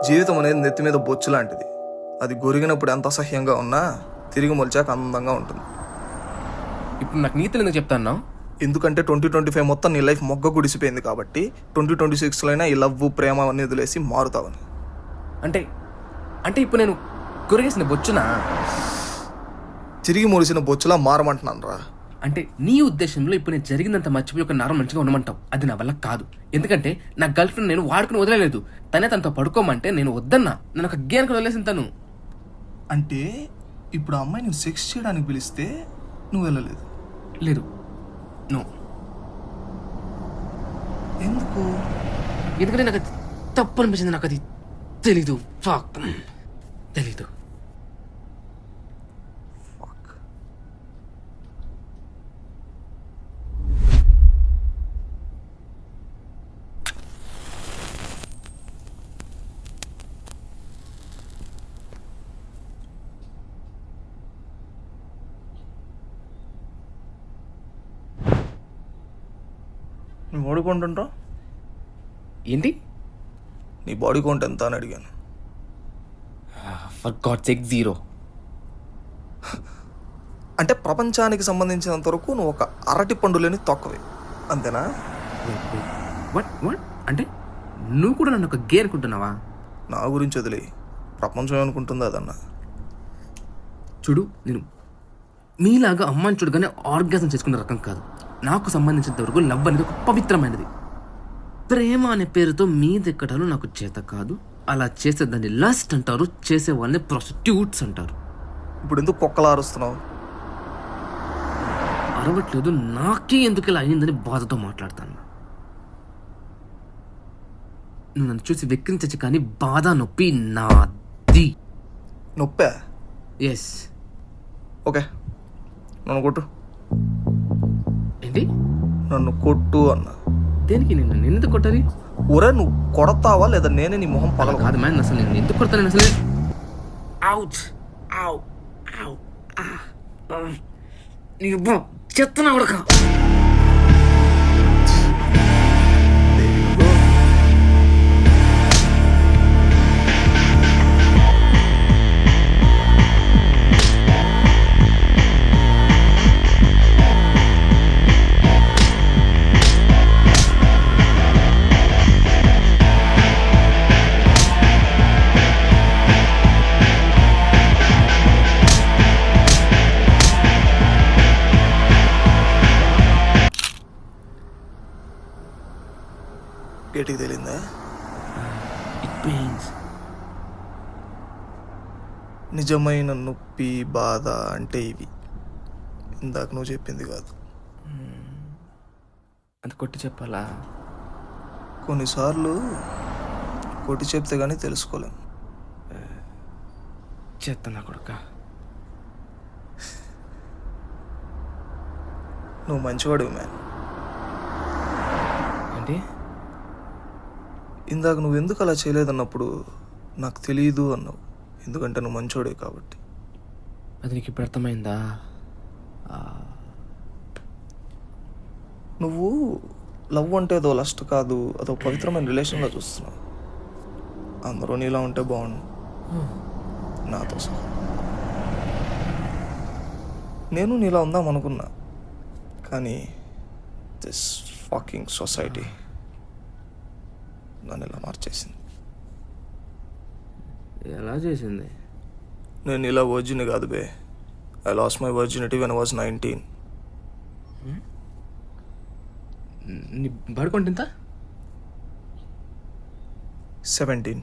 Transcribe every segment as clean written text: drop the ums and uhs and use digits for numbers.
జీవితం అనేది నెత్తి మీద బొచ్చు లాంటిది. అది గొరిగినప్పుడు ఎంత అసహ్యంగా ఉన్నా తిరిగి మొలిచాక అందంగా ఉంటుంది. ఇప్పుడు నాకు నీతులు ఎందుకు చెప్తాను? ఎందుకంటే 2025 మొత్తం నీ లైఫ్ మొగ్గ గుడిసిపోయింది కాబట్టి 2026లో అయినా ఈ లవ్ ప్రేమ అన్నీ వదిలేసి మారుతావని. అంటే అంటే ఇప్పుడు నేను కొరిగేసిన బొచ్చునా? తిరిగి మొలిసిన బొచ్చులా మారమంటున్నాను రా. అంటే నీ ఉద్దేశంలో ఇప్పుడు నేను జరిగిందంత మర్చిపోయి ఒక నరం మంచిగా ఉండమంటావు. అది నా వల్ల కాదు. ఎందుకంటే నా గర్ల్ ఫ్రెండ్ నేను వాడుకుని వదలలేదు. తనే తనతో పడుకోమంటే నేను వద్దన్నా. నేను ఒక గేమ్ వదిలేసిన తను. అంటే ఇప్పుడు ఆ అమ్మాయి నువ్వు సెక్స్ చేయడానికి పిలిస్తే నువ్వు వెళ్ళలేదు? లేదు, నో. ఎందుకు? ఎందుకంటే నాకు అది తప్పు అనిపించింది. నాకు అది తెలీదు. తెలీదు. నీ బాడీ కౌంట్ ఎంత? ఏంటి? నీ బాడీ కౌంట్ ఎంత అని అడిగాను. For God sake 0. అంటే ప్రపంచానికి సంబంధించినంత వరకు నువ్వు ఒక అరటి పండు లేని తొక్కవి, అంతేనా? వాట్ అంటే నువ్వు కూడా నన్ను ఒక గే అనుకుంటున్నావా? నా గురించి వదిలే, ప్రపంచం ఏమనుకుంటుందో అదన్నా. చూడు, నేను మీలాగా అమ్మాయిని చూడగానే ఆర్గాజం చేసుకునే రకం కాదు. నాకు సంబంధించినంత వరకు లవ్ అనేది ఒక పవిత్రమైనది. ప్రేమ అనే పేరుతో మీదెక్కడాలు నాకు చేత కాదు. అలా చేసే దాన్ని లస్ట్ అంటారు, చేసే వాళ్ళని ప్రాస్టిట్యూట్స్ అంటారు. ఇప్పుడు ఎందుకు కుక్కలా అరుస్తున్నావు? అరవట్లేదు, నాకే ఎందుకు ఇలా అయిందని బాధతో మాట్లాడతాను. నువ్వు నన్ను చూసి వెక్కిరించచ్చు, కానీ బాధ నొప్పి నాది. నొప్పే? ఎస్. ఓకే, నన్ను కొట్టు. ఏంటి? నన్ను కొట్టు అన్నా. దేనికి? నేను ఎందుకు కొట్టాలి? ఒరే, నువ్వు కొడతావా లేదా నేనే నీ మొహం అలా పగల? కాదు మ్యాన్, అసలు నేను ఎందుకు కొడతాను అసలు? అవుట్ ఆవ్ ఆవ్ నీకు చెత్తనా ఉడక. గట్టికి తెలిందా? It pains. నిజమైన నొప్పి బాధ అంటే ఇవి. ఇందాక నువ్వు చెప్పింది కాదు. అంత కొట్టి చెప్పాలా? కొన్నిసార్లు కొట్టి చెప్తే కానీ తెలుసుకోలేం. చెత్తనా కొడుక. నువ్వు మంచివాడు మ్యాన్. ఏంటి? ఇందాక నువ్వు ఎందుకు అలా చేయలేదన్నప్పుడు నాకు తెలియదు అన్నావు. ఎందుకంటే నువ్వు మంచోడే కాబట్టి. అది నీకు ఇప్పుడు అర్థమైందా? నువ్వు లవ్ అంటే అదో లస్ట్ కాదు, అదో పవిత్రమైన రిలేషన్లో చూస్తున్నావు. అందరూ నీలా ఉంటే బాగుండు, నాతో సహా. నేను నీలా ఉందాం అనుకున్నా, కానీ దిస్ ఫకింగ్ సొసైటీ నన్ను ఇలా మార్చేసింది. ఎలా చేసింది? నేను ఇలా వర్జిన్ కాదు బే. I lost my virginity when I was 19. నీ బడుకుంటే ఎంత? 17.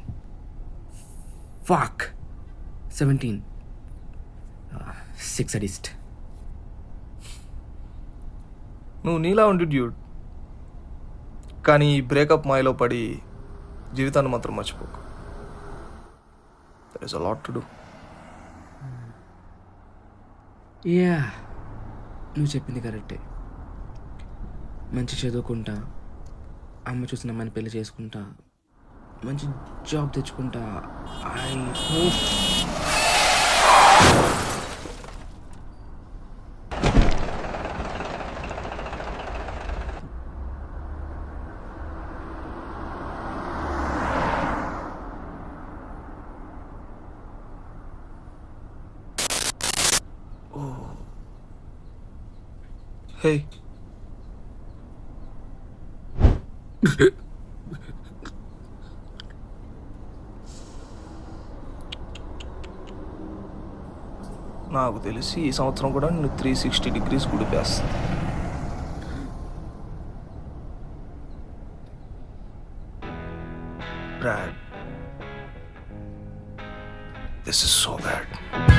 ఫాక్ 17. 6 అడిస్ట్. నువ్వు నీలా ఉండి డ్యూడ్, కానీ ఈ బ్రేకప్ మాయలో పడి జీవితాన్ని మాత్రం మర్చిపోకు. There is a lot to do. Yeah, నువ్వు చెప్పింది కరెక్టే. మంచి చదువుకుంటా, అమ్మ చూసిన అమ్మాయిని పెళ్లి చేసుకుంటా, మంచి జాబ్ తెచ్చుకుంటా. ఐ హోప్ హే, నాకు తెలిసి ఈ సంవత్సరం కూడా నేను 360 degrees గుడిపేస్తాను. Brad, this is so bad.